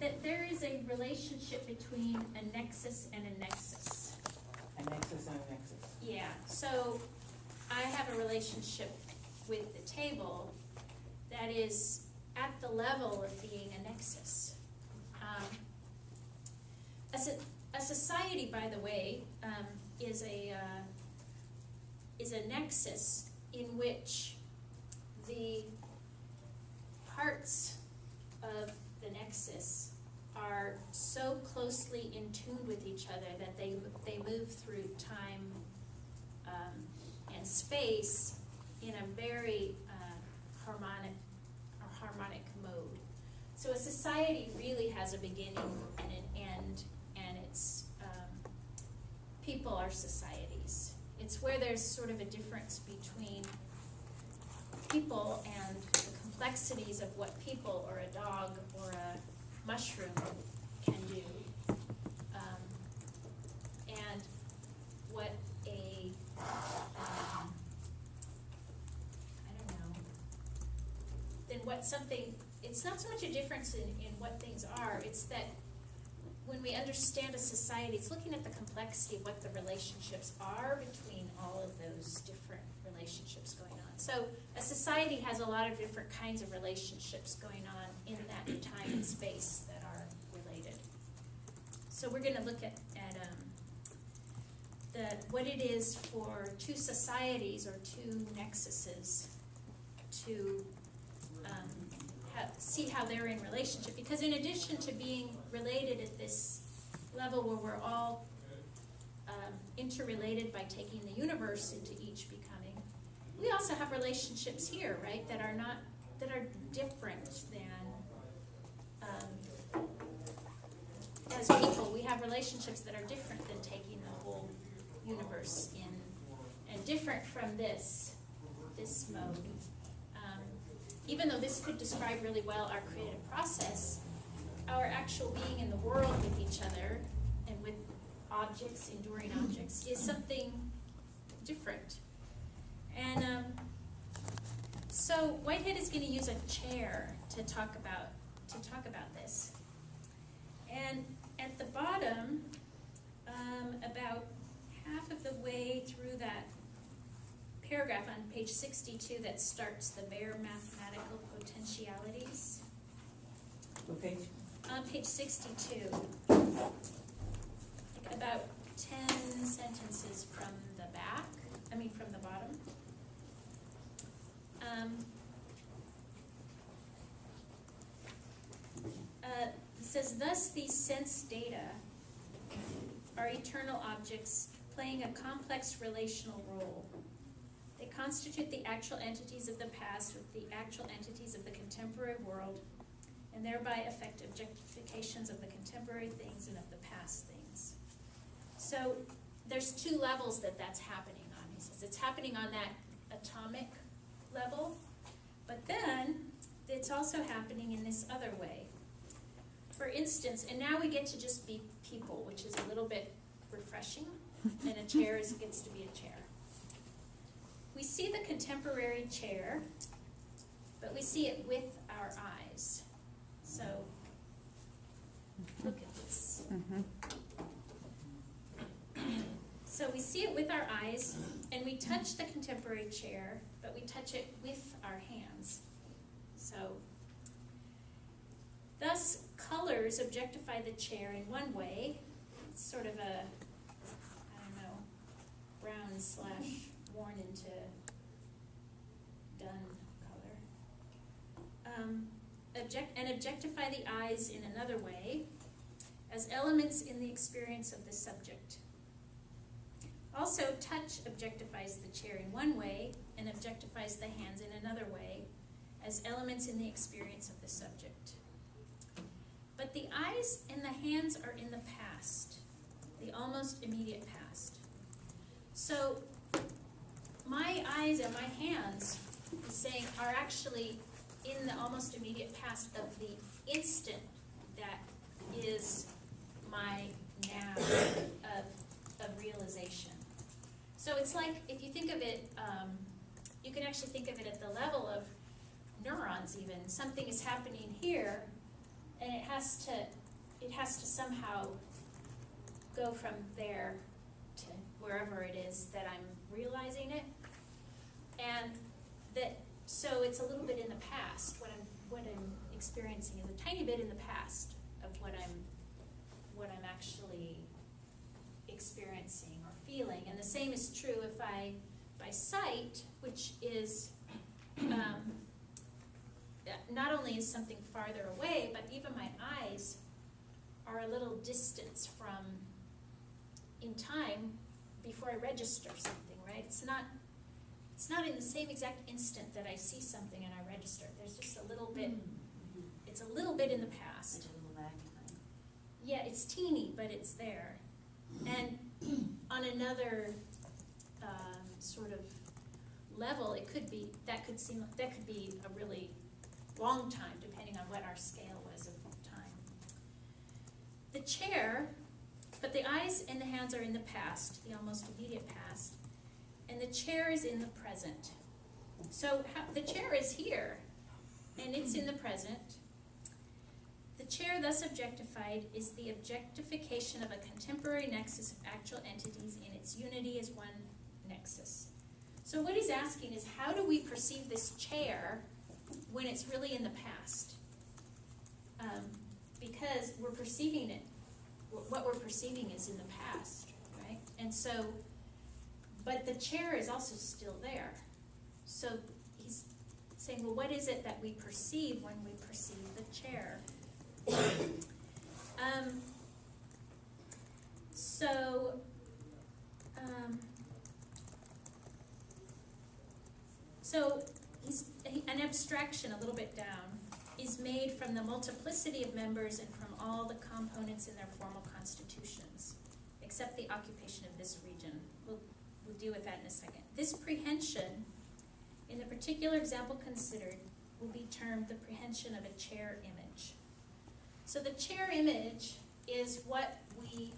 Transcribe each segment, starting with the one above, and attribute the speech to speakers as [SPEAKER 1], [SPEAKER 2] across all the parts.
[SPEAKER 1] that there is a relationship between a nexus and a nexus.
[SPEAKER 2] A nexus and a nexus.
[SPEAKER 1] Yeah, so I have a relationship with the table that is at the level of being a nexus. A society, by the way, is a nexus in which the parts of the nexus are so closely in tune with each other that they move through time and space in a very harmonic mode. So a society really has a beginning and an end, and it's people are societies. It's where there's sort of a difference between people and the complexities of what people or a dog or a mushroom can do, and what a I don't know. Then what something. It's not so much a difference in what things are. It's that when we understand a society, it's looking at the complexity of what the relationships are between all of those different relationships going on. So a society has a lot of different kinds of relationships going on in that time and space that are related. So we're going to look at what it is for two societies or two nexuses to see how they're in relationship. Because in addition to being related at this level where we're all interrelated by taking the universe into each becoming, we also have relationships here, right, that are different than as people. We have relationships that are different than taking the whole universe in, and different from this mode. Even though this could describe really well our creative process, our actual being in the world with each other and with objects, enduring objects, is something different. And so Whitehead is going to use a chair to talk about this. And at the bottom, about half of the way through that paragraph on page 62 that starts the bare mathematical potentialities.
[SPEAKER 2] What page?
[SPEAKER 1] On page 62, like about 10 sentences from the from the bottom. It says, thus these sense data are eternal objects playing a complex relational role. They constitute the actual entities of the past with the actual entities of the contemporary world, and thereby affect objectifications of the contemporary things and of the past things. So there's two levels that's happening on. He says it's happening on that atomic level, but then it's also happening in this other way. For instance, and now we get to just be people, which is a little bit refreshing, and a chair gets to be a chair. We see the contemporary chair, but we see it with our eyes. So, look at this. So we see it with our eyes, and we touch the contemporary chair, but we touch it with our hands. So, thus, colors objectify the chair in one way. It's sort of a, brown/worn into dun color. And objectify the eyes in another way, as elements in the experience of the subject. Also, touch objectifies the chair in one way, and objectifies the hands in another way, as elements in the experience of the subject. But the eyes and the hands are in the past, the almost immediate past. So my eyes and my hands, he's saying, are actually in the almost immediate past of the instant that is my now of realization. So it's like, if you think of it, you can actually think of it at the level of neurons even. Something is happening here, And it has to somehow go from there to wherever it is that I'm realizing it. And so it's a little bit in the past. What I'm experiencing is a tiny bit in the past of what I'm actually experiencing or feeling. And the same is true if by sight, which is not only is something farther away, but even my eyes are a little distance from in time before I register something, right? It's not in the same exact instant that I see something and I register. There's just a little bit, it's a little bit in the past.
[SPEAKER 3] It's a little lag time.
[SPEAKER 1] Yeah, it's teeny, but it's there. And on another sort of level, that could be a really long time, depending on what our scale was of time. The chair, but the eyes and the hands are in the past, the almost immediate past, and the chair is in the present. So the chair is here, and it's in the present. The chair, thus objectified, is the objectification of a contemporary nexus of actual entities in its unity as one nexus. So what he's asking is, how do we perceive this chair when it's really in the past? Because we're perceiving it, what we're perceiving is in the past, right? And so, but the chair is also still there. So he's saying, well, what is it that we perceive when we perceive the chair? So an abstraction a little bit down is made from the multiplicity of members and from all the components in their formal constitutions, except the occupation of this region. We'll deal with that in a second. This prehension, in the particular example considered, will be termed the prehension of a chair image. So the chair image is what we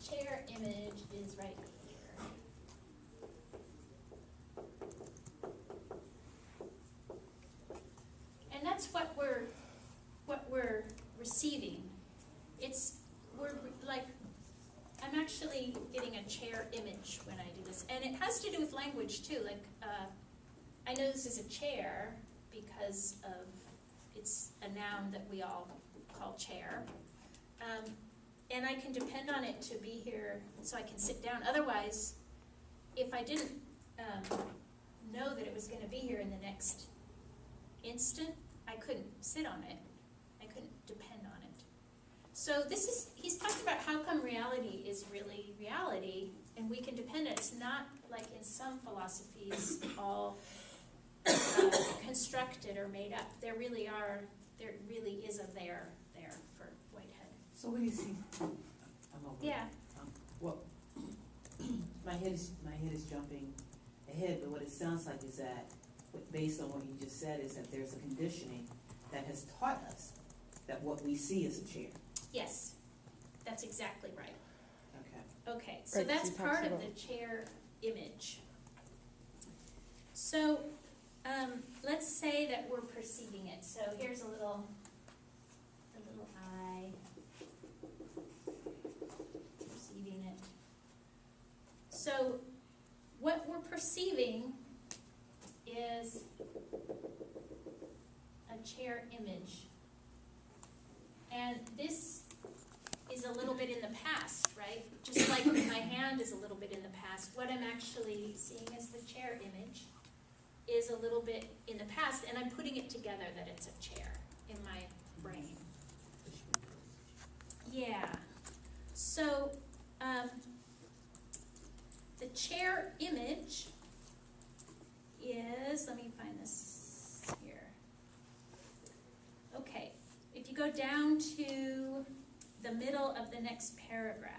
[SPEAKER 1] chair image is right here. And that's what we're receiving. I'm actually getting a chair image when I do this. And it has to do with language too. I know this is a chair because of it's a noun that we all call chair. And I can depend on it to be here so I can sit down. Otherwise, if I didn't know that it was going to be here in the next instant, I couldn't sit on it. I couldn't depend on it. So he's talking about how come reality is really reality and we can depend on it. It's not like in some philosophies all constructed or made up. There really is a there for Whitehead.
[SPEAKER 2] So what do you see? I'm over.
[SPEAKER 1] Yeah.
[SPEAKER 2] Well, my head is jumping ahead, but what it sounds like is that, based on what you just said, is that there's a conditioning that has taught us that what we see is a chair.
[SPEAKER 1] Yes, that's exactly right.
[SPEAKER 2] Okay.
[SPEAKER 1] Okay, so
[SPEAKER 4] Right,
[SPEAKER 1] that's
[SPEAKER 4] he talks
[SPEAKER 1] part of
[SPEAKER 4] about-
[SPEAKER 1] the chair image. So let's say that we're perceiving it. So here's a little eye, perceiving it. So what we're perceiving is a chair image. And this is a little bit in the past, right? Just like my hand is a little bit in the past, what I'm actually seeing as the chair image is a little bit in the past, and I'm putting it together that it's a chair in my brain. Yeah. So the chair image is, let me find this here. Okay, if you go down to the middle of the next paragraph,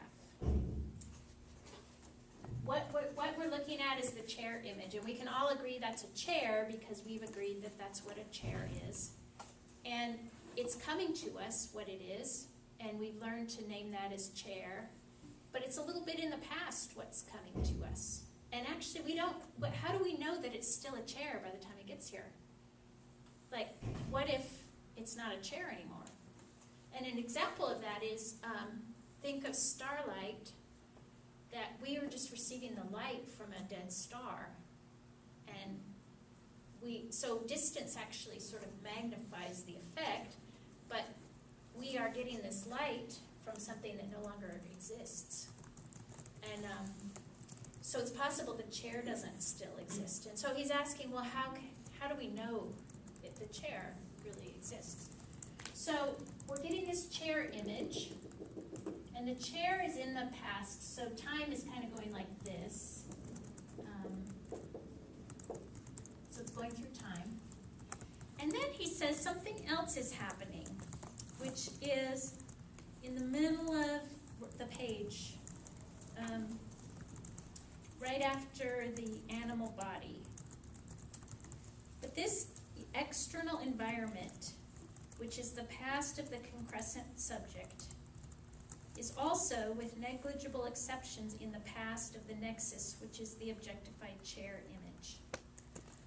[SPEAKER 1] what we're looking at is the chair image, and we can all agree that's a chair because we've agreed that that's what a chair is. And it's coming to us what it is, and we've learned to name that as chair, but it's a little bit in the past what's coming to us. And actually, we don't, how do we know that it's still a chair by the time it gets here? Like, what if it's not a chair anymore? And an example of that is, think of starlight, that we are just receiving the light from a dead star. And so distance actually sort of magnifies the effect, but we are getting this light from something that no longer exists. And so it's possible the chair doesn't still exist. And so he's asking, well, how do we know if the chair really exists? So we're getting this chair image, and the chair is in the past, so time is kind of going like this. So it's going through time. And then he says something else is happening, which is in the middle of the page, right after the animal body. But this external environment, which is the past of the concrescent subject, is also, with negligible exceptions, in the past of the nexus, which is the objectified chair image.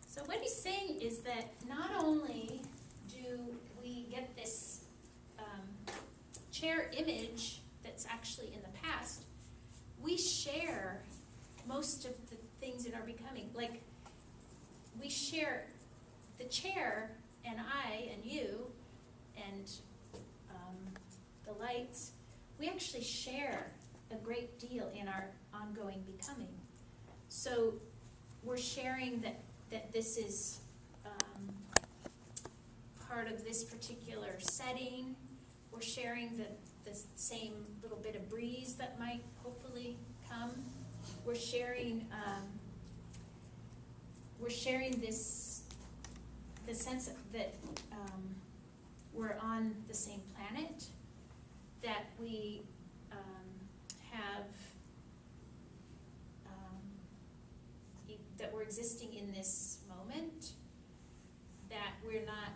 [SPEAKER 1] So what he's saying is that not only do we get this chair image that's actually in the past, we share most of the things in our becoming. Like, we share the chair and I and you and the lights. We actually share a great deal in our ongoing becoming. So we're sharing that this is part of this particular setting. We're sharing the same little bit of breeze that might hopefully come. We're sharing this, the sense that we're on the same planet, that we have, that we're existing in this moment, that we're not,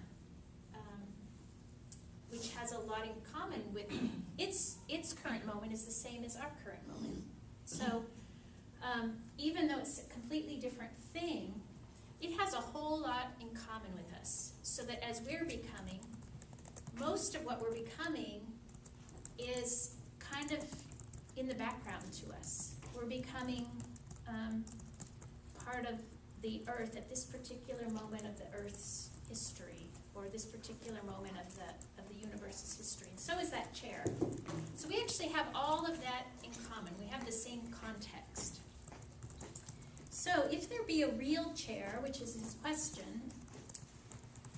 [SPEAKER 1] which has a lot in common with its current moment is the same as our current moment. So even though it's a completely different thing, it has a whole lot in common with us. So that as we're becoming, most of what we're becoming is kind of in the background to us. We're becoming part of the earth at this particular moment of the earth's history, or this particular moment of the universe's history. And so is that chair. So we actually have all of that in common. We have the same context. So if there be a real chair, which is his question,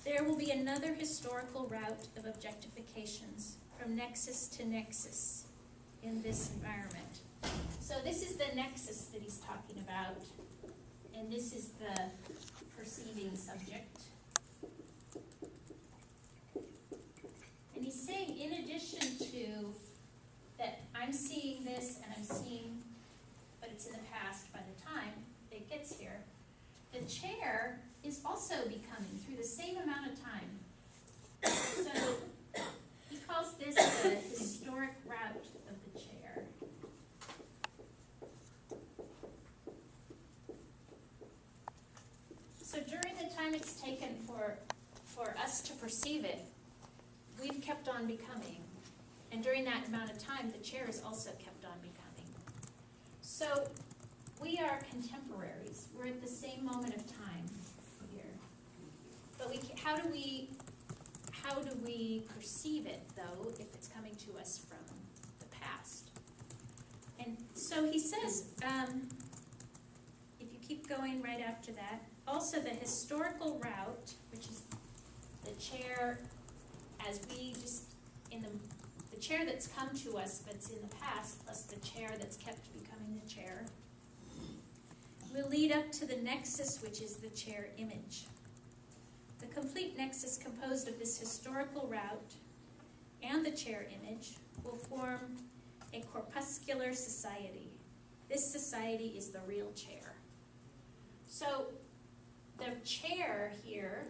[SPEAKER 1] there will be another historical route of objectifications from nexus to nexus in this environment. So this is the nexus that he's talking about, and this is the perceiving subject. And he's saying, in addition to that, I'm seeing this and I'm seeing, but it's in the past by the time it gets here, the chair is also becoming through the same amount of time. So he calls this the historic route of the chair. So during the time it's taken for us to perceive it, we've kept on becoming. And during that amount of time, the chair has also kept on becoming. So we are contemporaries. We're at the same moment of time here. But how do we perceive it, though, if it's coming to us from the past? And so he says, if you keep going right after that, also the historical route, which is the chair as we just, in the chair that's come to us but's in the past, plus the chair that's kept becoming the chair, will lead up to the nexus, which is the chair image. The complete nexus composed of this historical route and the chair image will form a corpuscular society. This society is the real chair. So the chair here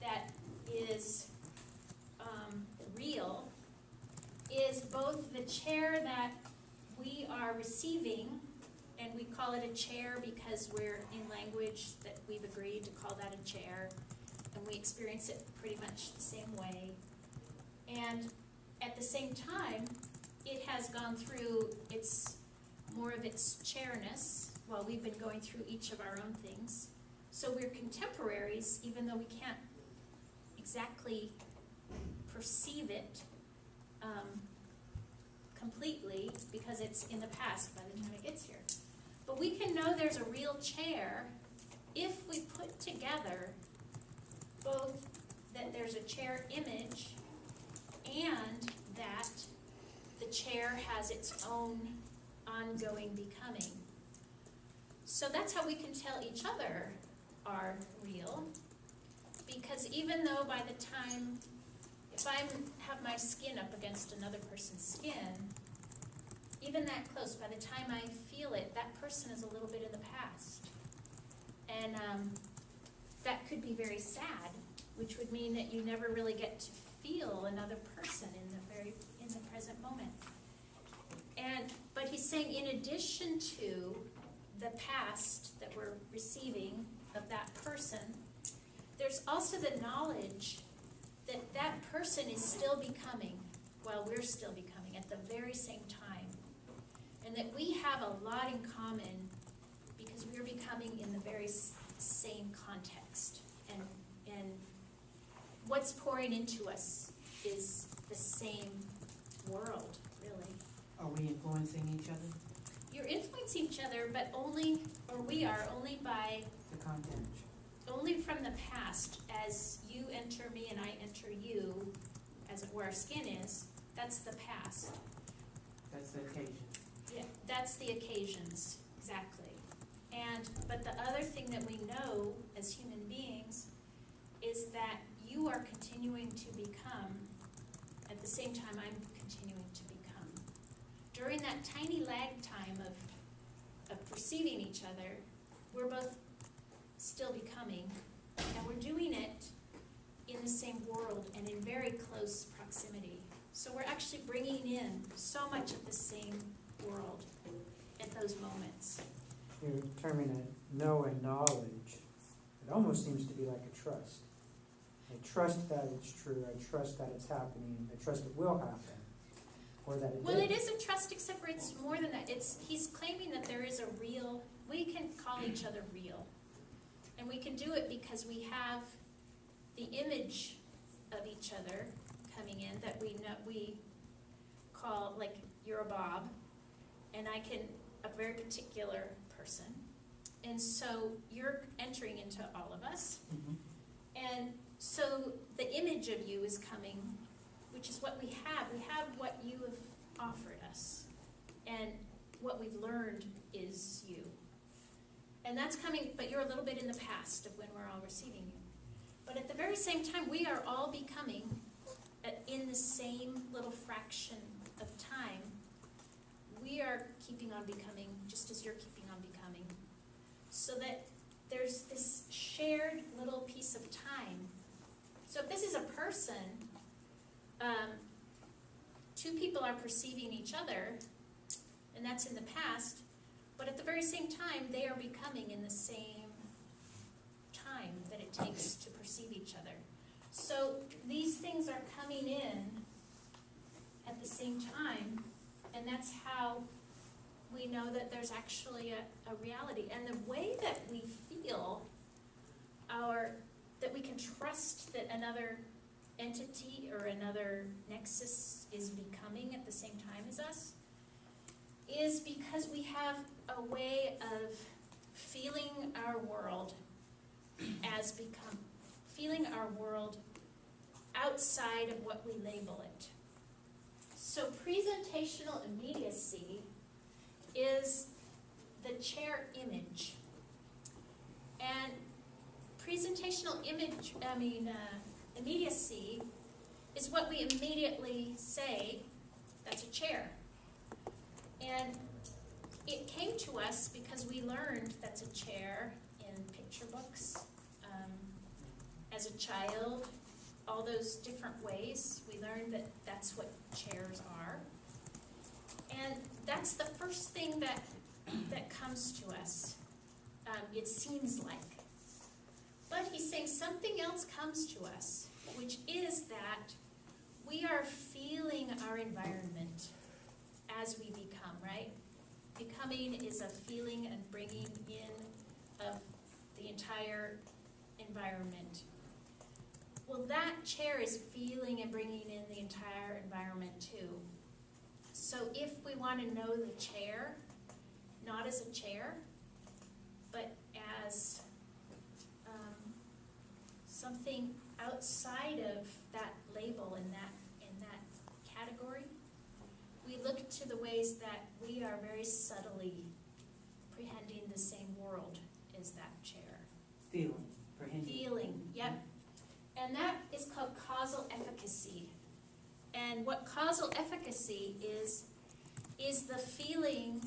[SPEAKER 1] that is real is both the chair that we are receiving And we call it a chair because we're in language that we've agreed to call that a chair. And we experience it pretty much the same way. And at the same time, it has gone through more of its chairness while we've been going through each of our own things. So we're contemporaries, even though we can't exactly perceive it completely because it's in the past by the time it gets here. But we can know there's a real chair if we put together both that there's a chair image and that the chair has its own ongoing becoming. So that's how we can tell each other are real, because even though by the time, if I have my skin up against another person's skin, even that close, by the time I feel it, that person is a little bit in the past. And that could be very sad, which would mean that you never really get to feel another person in the present moment. But he's saying in addition to the past that we're receiving of that person, there's also the knowledge that that person is still becoming while we're still becoming at the very same time. And that we have a lot in common because we're becoming in the very same context. And what's pouring into us is the same world, really.
[SPEAKER 2] Are we influencing each other?
[SPEAKER 1] You're influencing each other, but we are only by
[SPEAKER 2] The content.
[SPEAKER 1] only from the past. As you enter me and I enter you, as where our skin is, that's the past.
[SPEAKER 2] That's the occasion.
[SPEAKER 1] Yeah, that's the occasions, exactly. But the other thing that we know as human beings is that you are continuing to become at the same time I'm continuing to become. During that tiny lag time of perceiving each other, we're both still becoming, and we're doing it in the same world and in very close proximity. So we're actually bringing in so much of the same world at those moments.
[SPEAKER 3] You're terming it know and knowledge. It almost seems to be like a trust. I trust that it's true. I trust that it's happening. I trust it will happen. Or that it
[SPEAKER 1] Well,
[SPEAKER 3] did.
[SPEAKER 1] it isn't trust, except for it's more than that. He's claiming that there is a real, we can call each other real. And we can do it because we have the image of each other coming in that we call, like, you're a Bob, and a very particular person. And so you're entering into all of us.
[SPEAKER 2] Mm-hmm.
[SPEAKER 1] And so the image of you is coming, which is what we have. We have what you have offered us. And what we've learned is you. And that's coming, but you're a little bit in the past of when we're all receiving you. But at the very same time, we are all becoming in the same little fraction of time. We are keeping on becoming just as you're keeping on becoming. So that there's this shared little piece of time. So if this is a person, two people are perceiving each other, and that's in the past, but at the very same time, they are becoming in the same time that it takes to perceive each other. So these things are coming in at the same time, and that's how we know that there's actually a reality. And the way that we feel that we can trust that another entity or another nexus is becoming at the same time as us is because we have a way of feeling our world feeling our world outside of what we label it. So presentational immediacy is the chair image. And presentational immediacy is what we immediately say, that's a chair. And it came to us because we learned that's a chair in picture books. As a child, all those different ways, we learned that that's what chairs are. And that's the first thing that that comes to us, it seems like. But he's saying something else comes to us, which is that we are feeling our environment as we become, right? Becoming is a feeling and bringing in of the entire environment. Well, that chair is feeling and bringing in the entire environment too. So if we want to know the chair, not as a chair, but as something outside of that label in that category, we look to the ways that we are very subtly prehending the same world as that chair.
[SPEAKER 2] Feeling, prehending.
[SPEAKER 1] Feeling, yep. And that is called causal efficacy. And what causal efficacy is the feeling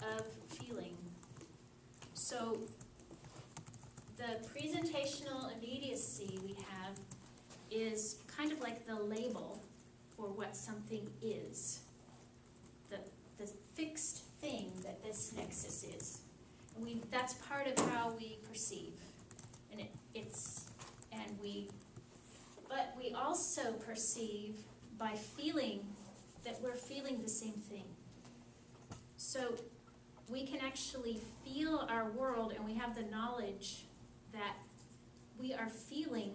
[SPEAKER 1] of feeling. So the presentational immediacy we have is kind of like the label for what something is. The fixed thing that this nexus is. And that's part of how we perceive. And but we also perceive by feeling that we're feeling the same thing. So we can actually feel our world, and we have the knowledge that we are feeling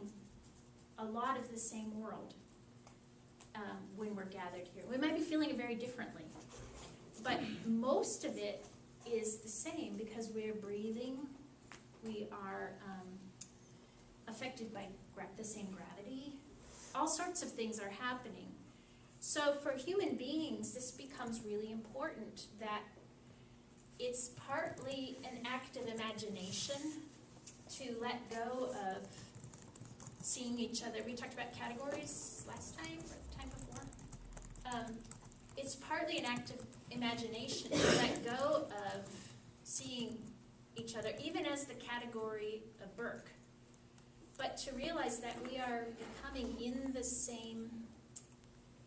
[SPEAKER 1] a lot of the same world when we're gathered here. We might be feeling it very differently, but most of it is the same because we're breathing, we are affected by the same gravity. All sorts of things are happening. So for human beings, this becomes really important that it's partly an act of imagination to let go of seeing each other. We talked about categories last time or the time before. It's partly an act of imagination to let go of seeing each other, even as the category of Burke. But to realize that we are becoming in the same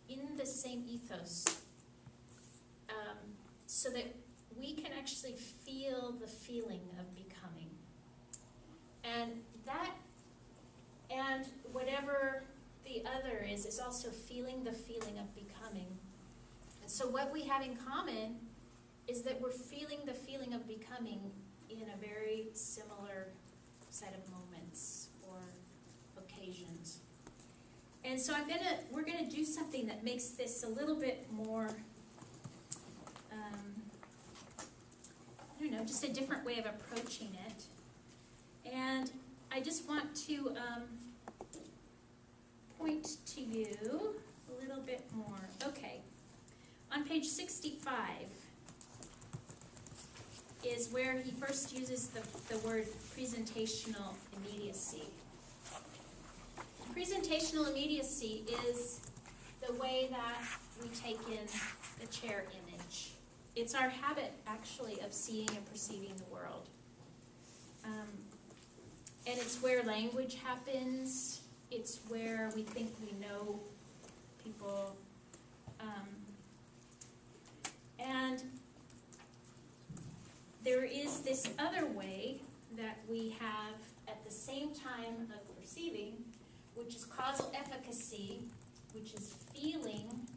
[SPEAKER 1] ethos, so that we can actually feel the feeling of becoming. And whatever the other is also feeling the feeling of becoming. And so what we have in common is that we're feeling the feeling of becoming in a very similar set of moments or occasions. And so we're gonna do something that makes this a little bit more, I don't know, just a different way of approaching it. And I just want to point to you a little bit more. Okay, on page 65 is where he first uses the word presentational immediacy. Presentational immediacy is the way that we take in the chair image. It's our habit, actually, of seeing and perceiving the world. And it's where language happens. It's where we think we know people. And there is this other way that we have at the same time of perceiving, which is causal efficacy, which is feeling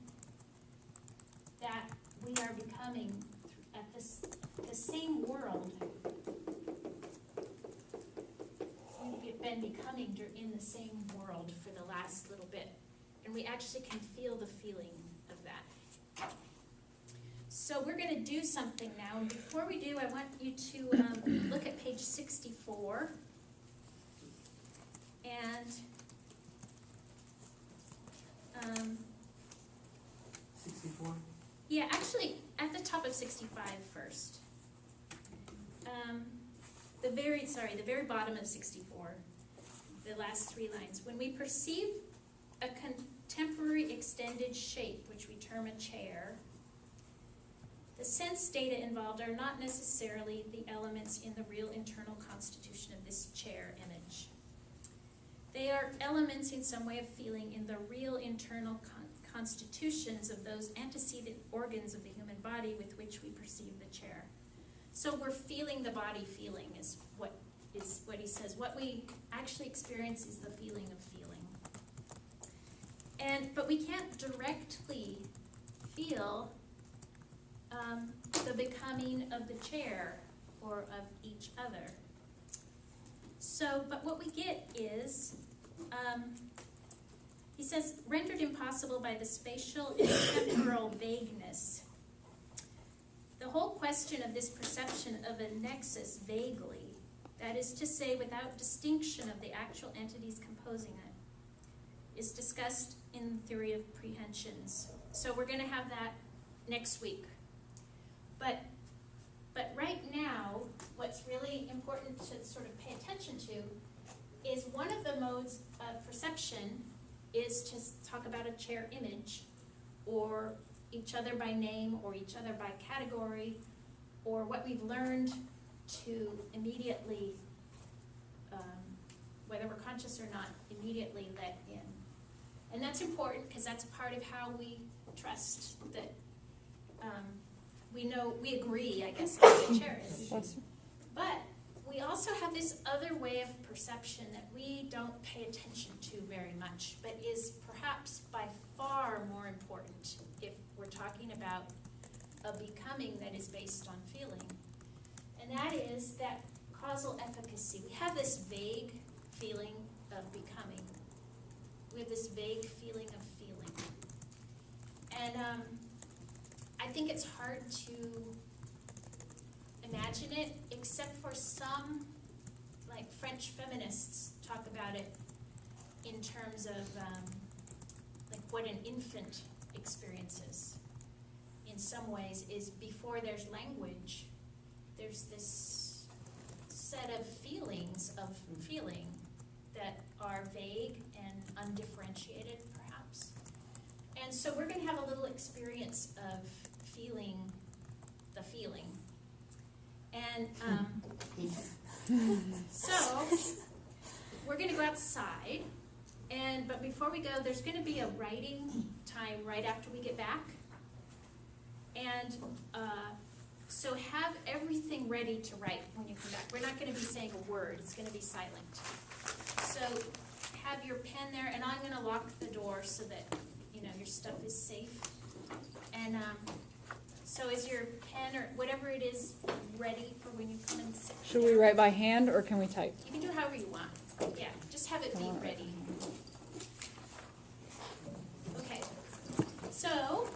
[SPEAKER 1] that we are becoming at the same world. We've been becoming in the same world for the last little bit, and we actually can feel the feeling of that. So we're going to do something now, and before we do, I want you to look at page 64, and
[SPEAKER 2] 64?
[SPEAKER 1] yeah, actually, at the top of 65 first. The very bottom of 64, the last 3 lines. When we perceive a contemporary extended shape, which we term a chair, the sense data involved are not necessarily the elements in the real internal constitution of this chair image. They are elements in some way of feeling in the real internal constitutions of those antecedent organs of the human body with which we perceive the chair. So we're feeling the body feeling is what he says. What we actually experience is the feeling of feeling. But we can't directly feel the becoming of the chair or of each other. So, but what we get is, he says, rendered impossible by the spatial and temporal vagueness. The whole question of this perception of a nexus vaguely, that is to say without distinction of the actual entities composing it, is discussed in the theory of prehensions. So we're going to have that next week. But right now, what's really important to sort of pay attention to is one of the modes of perception is to talk about a chair image, or each other by name, or each other by category, or what we've learned to immediately, whether we're conscious or not, immediately let in. And that's important because that's part of how we trust that we agree, I guess, what the chair is. But we also have this other way of perception that we don't pay attention to very much, but is perhaps by far more important if we're talking about a becoming that is based on feeling. And that is that causal efficacy. We have this vague feeling of becoming. We have this vague feeling of feeling. And I think it's hard to imagine it, except for some, like French feminists talk about it in terms of like what an infant experiences. In some ways, is before there's language, there's this set of feelings of feeling that are vague and undifferentiated, perhaps. And so we're going to have a little experience of feeling the feeling. And so we're going to go outside, but before we go, there's going to be a writing time right after we get back. And so have everything ready to write when you come back. We're not going to be saying a word. It's going to be silent. So have your pen there, and I'm going to lock the door so that your stuff is safe. And so is your pen or whatever it is ready for when you come and sit
[SPEAKER 4] Should
[SPEAKER 1] down?
[SPEAKER 4] we write by hand or can we type?
[SPEAKER 1] You can do however you want. Yeah, just have it be ready. Okay. So